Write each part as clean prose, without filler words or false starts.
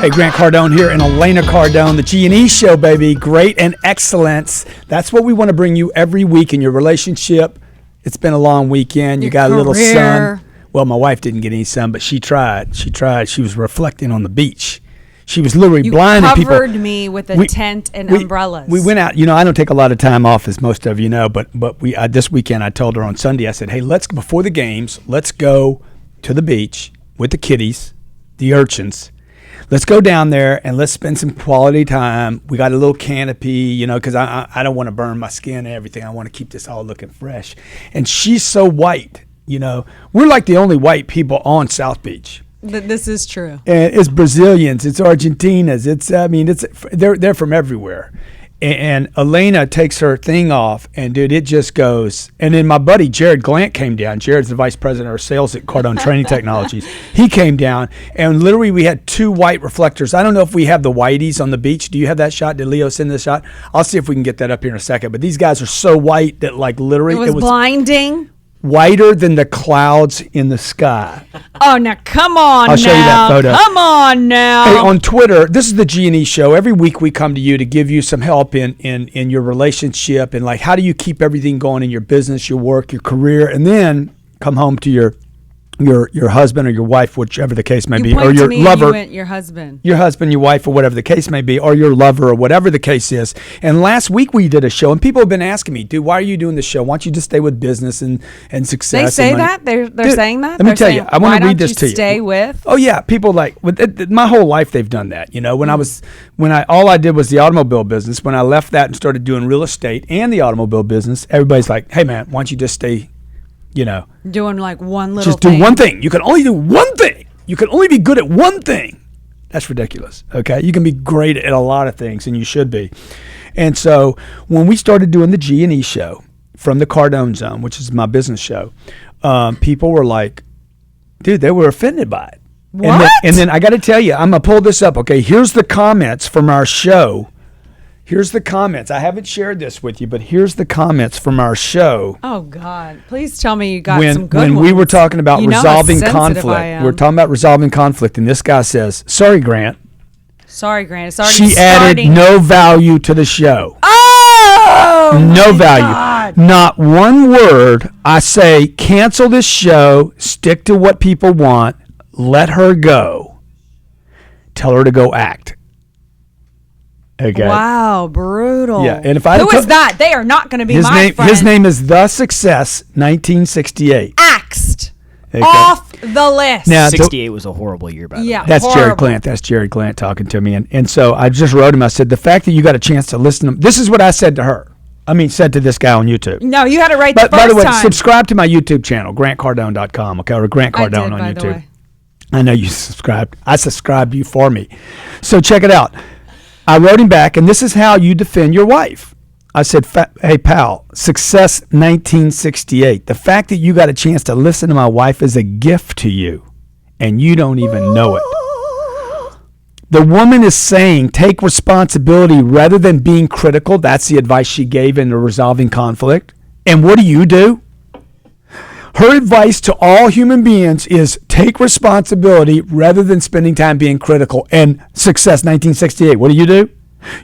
Hey, Grant Cardone here and Elena Cardone, the G&E show, baby. Great and excellence. That's what we want to bring you every week in your relationship. It's been a long weekend. You got a little sun. Well, my wife didn't get any sun, but she tried. She was reflecting on the beach. She was literally blinding people. You covered me with a tent and umbrellas. We went out. You know, I don't take a lot of time off, as most of you know, but this weekend I told her on Sunday, I said, hey, before the games, let's go to the beach with the kiddies, the urchins. Let's go down there and let's spend some quality time. We got a little canopy, you know, because I don't want to burn my skin and everything. I want to keep this all looking fresh. And she's so white, you know. We're like the only white people on South Beach. This is true. And it's Brazilians, it's Argentinians, they're from everywhere. And Elena takes her thing off, and dude, it just goes. And then my buddy Jared Glant came down. Jared's the vice president of sales at Cardone Training Technologies. He came down, and literally we had two white reflectors. I don't know if we have the whiteys on the beach. Do you have that shot? Did Leo send the shot? I'll see if we can get that up here in a second. But these guys are so white that like literally it was blinding. Whiter than the clouds in the sky. Oh, now come on. I'll show you that photo. Come on now. Hey, on Twitter, this is the G&E show. Every week we come to you to give you some help in your relationship and like how do you keep everything going in your business, your work, your career, and then come home to your husband or your wife, whichever the case may be, or your lover, your husband, your wife, or whatever the case may be, or your lover, or whatever the case is. And last week we did a show, and people have been asking me, dude, why are you doing this show? Why don't you just stay with business and success? They say that they're saying that. Let me tell you, I want to read this to you. Stay with. Oh yeah, people like my whole life they've done that. You know, all I did was the automobile business. When I left that and started doing real estate and the automobile business, everybody's like, hey man, why don't you just stay? You know, doing like one little just do one thing. You can only do one thing. You can only be good at one thing. That's ridiculous. Okay, you can be great at a lot of things, and you should be. And so when we started doing the G&E show from the Cardone Zone, which is my business show, people were like, dude, they were offended by it. What? And then I got to tell you, I'm gonna pull this up. Okay, here's the comments from our show. Here's the comments. I haven't shared this with you, but here's the comments from our show. Oh, God. Please tell me you got some good ones. When we were talking about resolving conflict. We're talking about resolving conflict, and this guy says, sorry, Grant. Sorry, Grant. It's already She added no value to the show. Oh! No value. God. Not one word. I say, cancel this show. Stick to what people want. Let her go. Tell her to go act. Okay. Wow, brutal. Yeah, and if who is that? They are not going to be my friend. His name is The Success 1968. Axed. Okay. Off the list. Now, 68 was a horrible year, by the way. That's horrible. Jared Glant. That's Jared Glant talking to me. And so I just wrote him. I said, the fact that you got a chance to listen to this is what I said to her. Said to this guy on YouTube. No, you had it right the first time. By the way, time. Subscribe to my YouTube channel, GrantCardone.com, okay, or Grant Cardone on YouTube. I know you subscribed. I subscribed you for me. So check it out. I wrote him back, and this is how you defend your wife. I said, hey, pal, Success 1968. The fact that you got a chance to listen to my wife is a gift to you, and you don't even know it. The woman is saying take responsibility rather than being critical. That's the advice she gave in the resolving conflict. And what do? Her advice to all human beings is take responsibility rather than spending time being critical. And Success 1968, what do?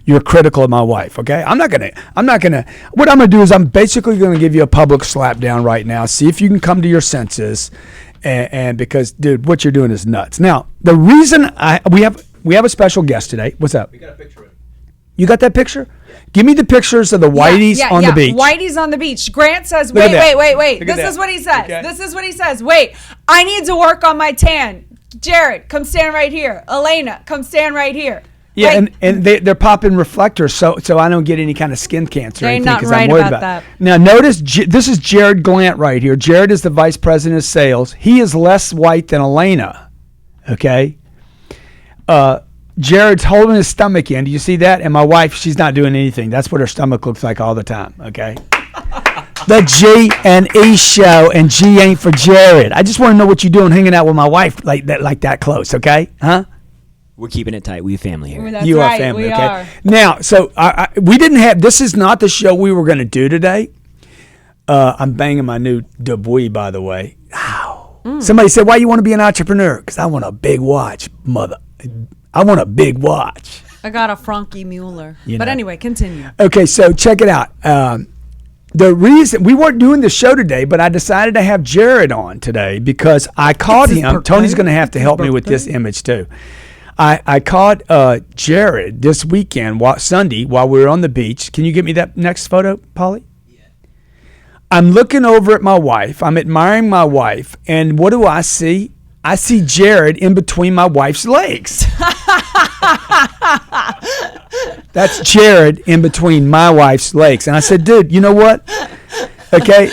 You're critical of my wife, okay? what I'm gonna do is I'm basically gonna give you a public slap down right now. See if you can come to your senses. And because, dude, what you're doing is nuts. Now, the reason we have a special guest today. What's up? We got a picture of it. You got that picture? Give me the pictures of the whiteys on the beach. Whiteys on the beach. Grant says, wait. This is what he says. Okay. This is what he says. Wait, I need to work on my tan. Jared, come stand right here. Elena, come stand right here. Yeah, and they're popping reflectors, so I don't get any kind of skin cancer or anything because I'm worried about that. Now, notice, this is Jared Glant right here. Jared is the vice president of sales. He is less white than Elena, okay? Jared's holding his stomach in. Do you see that? And my wife, she's not doing anything. That's what her stomach looks like all the time, okay? The G&E show, and G ain't for Jared. I just want to know what you're doing hanging out with my wife like that close, okay? Huh? We're keeping it tight. We family here. That's you right, are family, we okay? are. Now, so we didn't have, this is not the show we were going to do today. I'm banging my new Dubuis, by the way. Ow. Somebody said, why you want to be an entrepreneur? Because I want a big watch, mother. I want a big watch. I got a Frankie Mueller. But anyway, continue. Okay, so check it out. The reason we weren't doing the show today, but I decided to have Jared on today because I caught him. Tony's going to have to help me with this image too. I caught Jared this weekend, Sunday, while we were on the beach. Can you get me that next photo, Polly? Yeah. I'm looking over at my wife. I'm admiring my wife. And what do I see? I see Jared in between my wife's legs. That's Jared in between my wife's legs. And I said, dude, you know what? Okay.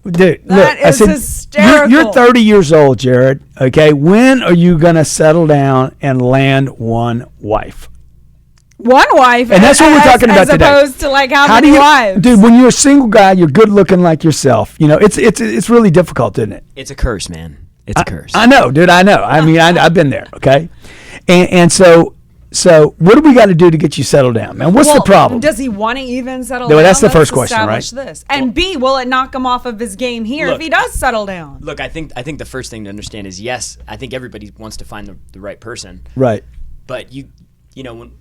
Dude, that look, is hysterical. You're 30 years old, Jared. Okay. When are you going to settle down and land one wife? One wife? And that's what we're talking about today. As opposed to like how many wives? Dude, when you're a single guy, you're good looking like yourself. You know, it's really difficult, isn't it? It's a curse, man. It's a curse. I know, dude. I know. I mean, I've been there. Okay. And so what do we got to do to get you settled down, man? What's the problem? Does he want to even settle down? That's the first question, right? This. And B, will it knock him off of his game here if he does settle down? Look, I think the first thing to understand is, yes, I think everybody wants to find the right person. Right. But you know, when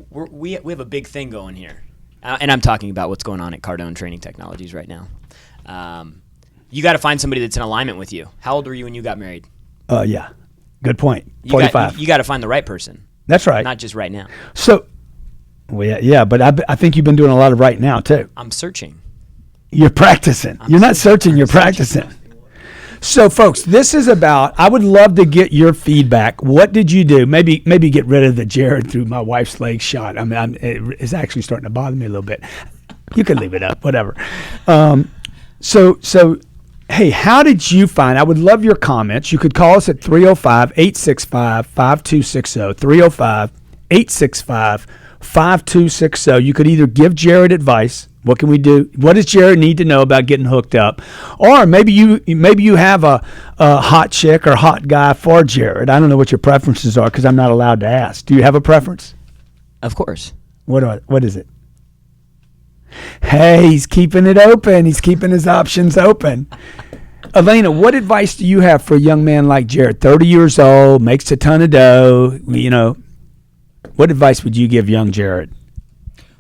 we have a big thing going here, and I'm talking about what's going on at Cardone Training Technologies right now. You got to find somebody that's in alignment with you. How old were you when you got married? Yeah. Good point. 45. You got to find the right person. That's right. Not just right now. So, well, but I think you've been doing a lot of right now, too. I'm searching. You're practicing. You're not searching, you're practicing. So, folks, this is about, I would love to get your feedback. What did you do? Maybe get rid of the Jared through my wife's leg shot. I mean, it's actually starting to bother me a little bit. You can leave it up, whatever. So, hey, how did you find? I would love your comments. You could call us at 305-865-5260, 305-865-5260. You could either give Jared advice. What can we do? What does Jared need to know about getting hooked up? Or maybe you have a hot chick or hot guy for Jared. I don't know what your preferences are because I'm not allowed to ask. Do you have a preference? Of course. What is it? Hey, he's keeping it open. He's keeping his options open. Elena, what advice do you have for a young man like Jared, 30 years old, makes a ton of dough? You know, what advice would you give young Jared?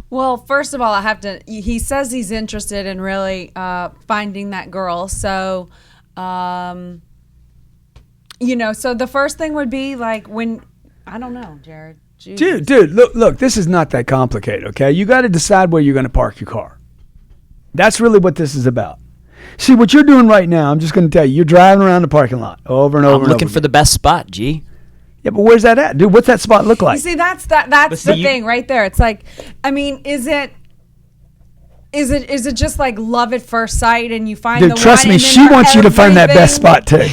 Well, first of all, he says he's interested in really finding that girl. So, so the first thing would be like I don't know, Jared. Jesus. Dude, look, this is not that complicated, okay? You got to decide where you're going to park your car. That's really what this is about. See, what you're doing right now, I'm just going to tell you, you're driving around the parking lot over and over and over. I'm looking for the best spot, G. Yeah, but where's that at? Dude, what's that spot look like? You see, that's the thing right there. It's like, I mean, is it just like love at first sight and you find the one? Trust me, she wants you to find that best spot too.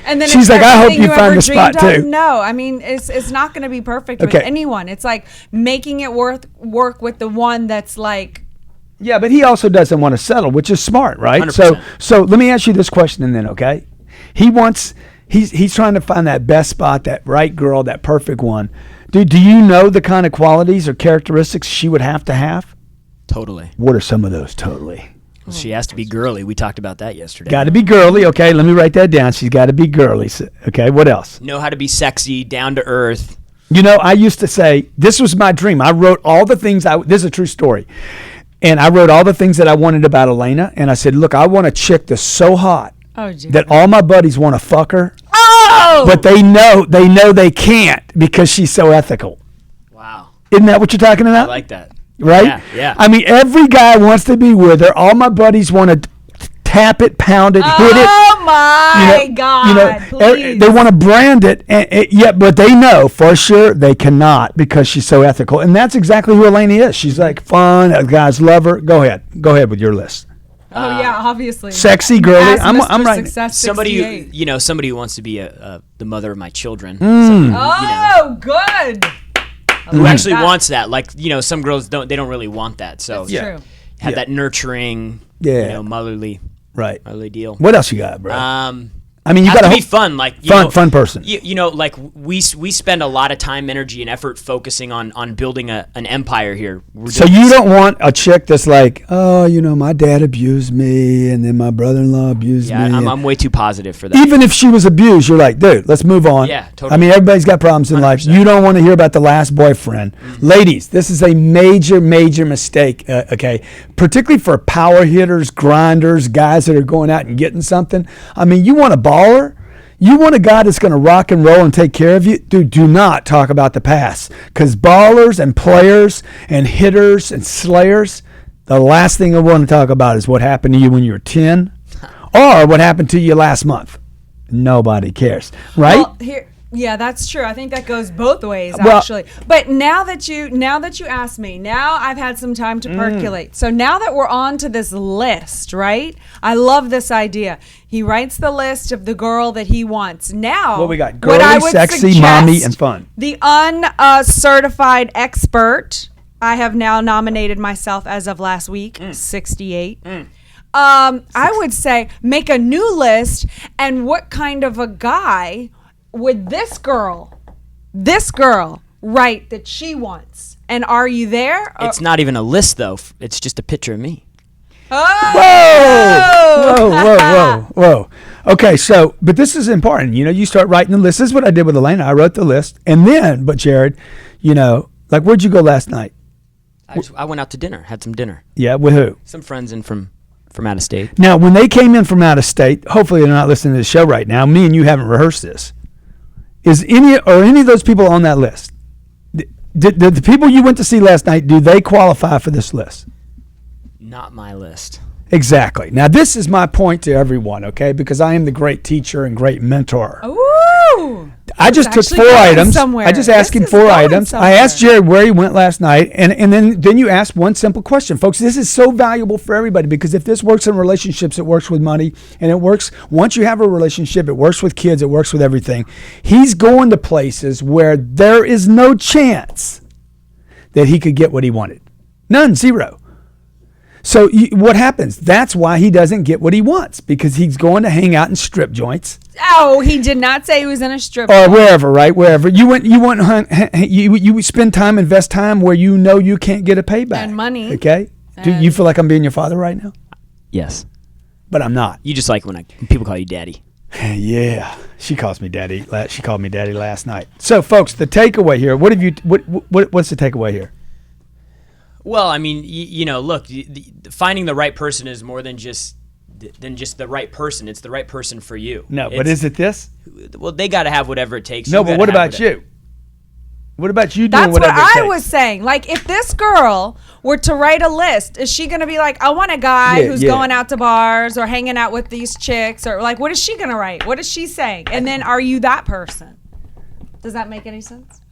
And then she's like, I hope you find the spot too. No, I mean, it's not going to be perfect with anyone. It's like making it work with the one that's like. Yeah, but he also doesn't want to settle, which is smart, right? 100%. So let me ask you this question, and then okay, he's trying to find that best spot, that right girl, that perfect one. Do you know the kind of qualities or characteristics she would have to have? Totally. What are some of those? Totally. Well, she has to be girly. We talked about that yesterday. Got to be girly. Okay, let me write that down. She's got to be girly. Okay, what else? Know how to be sexy, down to earth. You know, I used to say, this was my dream. I wrote all the things, this is a true story. And I wrote all the things that I wanted about Elena. And I said, look, I want a chick that's so hot that all my buddies want to fuck her. Oh! But they know they can't because she's so ethical. Wow. Isn't that what you're talking about? I like that. Right? Yeah. I mean, every guy wants to be with her. All my buddies want to tap it, pound it, hit it. Oh my God! Please. They want to brand it, but they know for sure they cannot because she's so ethical, and that's exactly who Elena is. She's like fun. Guys love her. Go ahead with your list. Oh yeah, obviously. Sexy, girly. I'm right. Somebody who wants to be the mother of my children. Good. Who actually wants that? Like, some girls don't really want that. So that's true. Have that nurturing, motherly, motherly deal. What else you got, bro? I mean, you have got to be fun, like fun person. Like we spend a lot of time, energy, and effort focusing on building an empire here. So you don't want a chick that's like, oh, my dad abused me, and then my brother-in-law abused me. I'm way too positive for that. Even if she was abused, you're like, dude, let's move on. Yeah, totally. I mean, everybody's got problems in 100%. Life. You don't want to hear about the last boyfriend. Mm-hmm. Ladies, this is a major, major mistake, okay? Particularly for power hitters, grinders, guys that are going out and getting something. I mean, you want a baller? You want a guy that's going to rock and roll and take care of you? Dude, do not talk about the past. Because ballers and players and hitters and slayers, the last thing I want to talk about is what happened to you when you were 10 or what happened to you last month. Nobody cares, right? Well, yeah, that's true. I think that goes both ways, actually. But now that you asked me, now I've had some time to percolate. So now that we're on to this list, right? I love this idea. He writes the list of the girl that he wants. Now, what we got? Girly, sexy, mommy, and fun. The uncertified expert. I have now nominated myself as of last week, 68. I would say make a new list, and what kind of a guy would this girl write that she wants? And are you there? It's not even a list, though. It's just a picture of me. Oh! Whoa. Okay, but this is important. You start writing the list. This is what I did with Elena. I wrote the list. And then, but Jared, like, where'd you go last night? I went out to dinner, had some dinner. Yeah, with who? Some friends in from out of state. Now, when they came in from out of state, hopefully they're not listening to the show right now. Me and you haven't rehearsed this. Is any of those people on that list? Did the people you went to see last night, do they qualify for this list? Not my list. Exactly. Now, this is my point to everyone, okay? Because I am the great teacher and great mentor. Ooh! I just took 4 items. I just asked him 4 items. I asked Jared where he went last night, and then you asked one simple question. Folks, this is so valuable for everybody because if this works in relationships, it works with money, and it works once you have a relationship, it works with kids, it works with everything. He's going to places where there is no chance that he could get what he wanted. None, zero. So what happens? That's why he doesn't get what he wants, because he's going to hang out in strip joints. Oh, he did not say he was in a strip joint. Or wherever, right? Wherever. You spend time, invest time where you can't get a payback. And money. Okay? Do you feel like I'm being your father right now? Yes. But I'm not. You just like when people call you daddy. Yeah. She calls me daddy. She called me daddy last night. So, folks, the takeaway here, what's the takeaway here? Well, I mean, look, finding the right person is more than just the right person. It's the right person for you. No, but is it this? Well, they got to have whatever it takes. No, but what about you? What about you doing whatever it takes? That's what I was saying. Like, if this girl were to write a list, is she going to be like, I want a guy who's going out to bars or hanging out with these chicks? Or, like, what is she going to write? What is she saying? And then are you that person? Does that make any sense?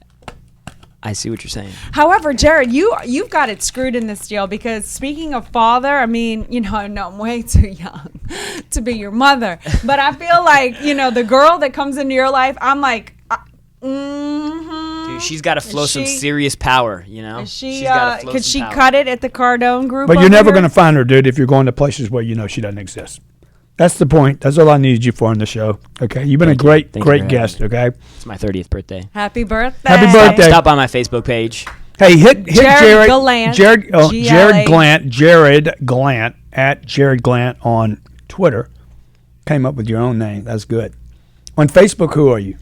I see what you're saying. However, Jared, you've got it screwed in this deal because speaking of father, I mean, I know I'm way too young to be your mother, but I feel like, the girl that comes into your life, I'm like, Dude, she's got to flow some serious power, Is she, could she cut it at the Cardone group? But you're never going to find her, dude, if you're going to places where she doesn't exist. That's the point. That's all I needed you for on the show. Okay, you've been a great guest. Okay, it's my 30th birthday. Happy birthday! Happy birthday! Stop by my Facebook page. Hey, hit Jared Glant. Jared Glant at Jared Glant on Twitter. Came up with your own name. That's good. On Facebook, who are you?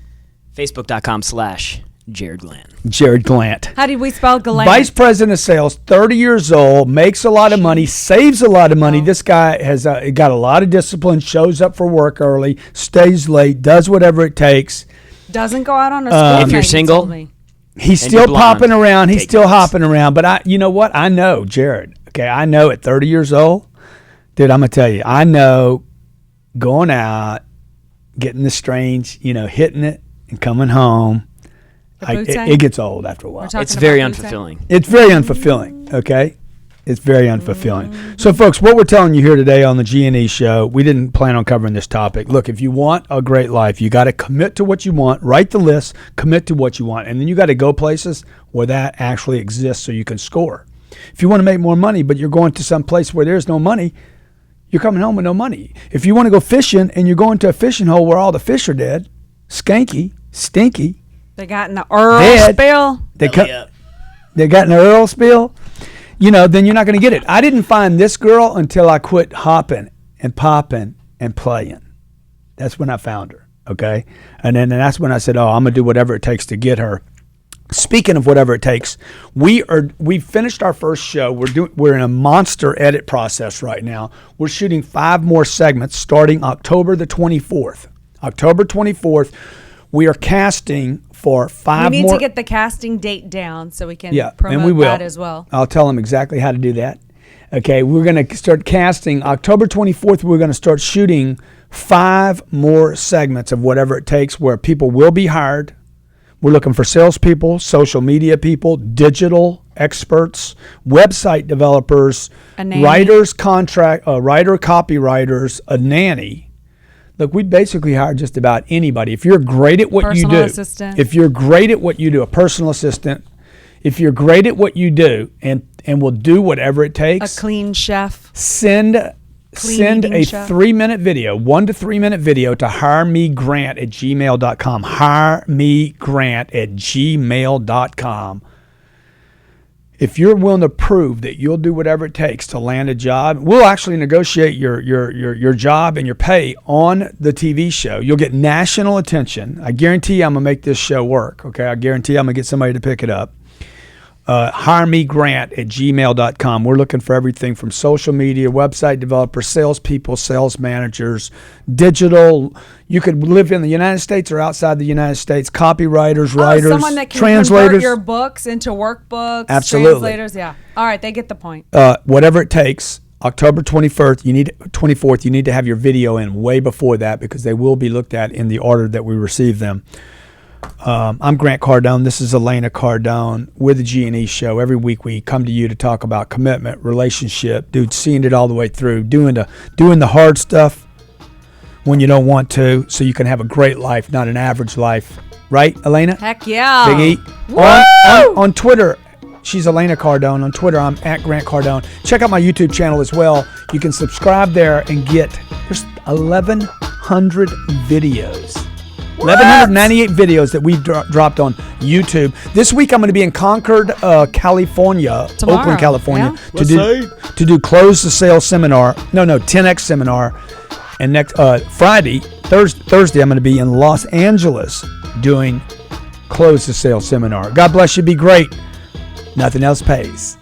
Facebook.com/Jared Glant. Jared Glant. How did we spell Glant? Vice President of Sales, 30 years old, makes a lot of money, saves a lot of money. This guy has got a lot of discipline, shows up for work early, stays late, does whatever it takes. Doesn't go out on a school if you're single, he's still popping around. He's still hopping around. But you know what? I know Jared. Okay, I know at 30 years old, dude, I'm going to tell you, I know going out, getting the strange, hitting it and coming home, it gets old after a while. It's very unfulfilling. It's very unfulfilling, okay? It's very unfulfilling. So, folks, what we're telling you here today on the G&E show, we didn't plan on covering this topic. Look, if you want a great life, you got to commit to what you want, write the list, commit to what you want, and then you got to go places where that actually exists so you can score. If you want to make more money, but you're going to some place where there's no money, you're coming home with no money. If you want to go fishing and you're going to a fishing hole where all the fish are dead, skanky, stinky, They got in the Earl dead, spill. they got in the Earl spill, then you're not going to get it. I didn't find this girl until I quit hopping and popping and playing. That's when I found her, okay? And that's when I said, I'm going to do whatever it takes to get her. Speaking of whatever it takes, we finished our first show. We're in a monster edit process right now. We're shooting 5 more segments starting October the 24th. October 24th, we are casting for 5 more. We need to get the casting date down so we can promote and we will. that as well. I'll tell them exactly how to do that. Okay, we're going to start casting October 24th. We're going to start shooting 5 more segments of whatever it takes where people will be hired. We're looking for salespeople, social media people, digital experts, website developers, writers, writer, copywriters, a nanny. Look, we basically hire just about anybody. If you're great at what you do, assistant. if you're great at what you do, a personal assistant, if you're great at what you do and will do whatever it takes, a clean chef, send a 3-minute video, 1 to 3 minute video to hiremegrant@gmail.com. Hiremegrant@gmail.com. If you're willing to prove that you'll do whatever it takes to land a job, we'll actually negotiate your job and your pay on the TV show. You'll get national attention. I guarantee you I'm going to make this show work. Okay, I guarantee I'm going to get somebody to pick it up. Hiremegrant@gmail.com. We're looking for everything from social media, website developers, salespeople, sales managers, digital. You could live in the United States or outside the United States. Copywriters, writers, someone that can translators. convert your books into workbooks. Absolutely. Translators. Yeah. All right, they get the point. Whatever it takes. October 24th, 24th. You need to have your video in way before that because they will be looked at in the order that we receive them. I'm Grant Cardone. This is Elena Cardone. We're the G&E Show. Every week we come to you to talk about commitment, relationship, seeing it all the way through, doing the hard stuff when you don't want to, so you can have a great life, not an average life. Right, Elena? Heck yeah. Big E. On Twitter, she's Elena Cardone. On Twitter, I'm @Grant Cardone. Check out my YouTube channel as well. You can subscribe there and there's 1,100 videos. 1,198 videos that we've dropped on YouTube. This week I'm going to be in Concord, California, Tomorrow. Oakland, California, Yeah. to do Close the Sale seminar. No, 10X seminar. And next Thursday I'm going to be in Los Angeles doing Close the Sale seminar. God bless you. Be great. Nothing else pays.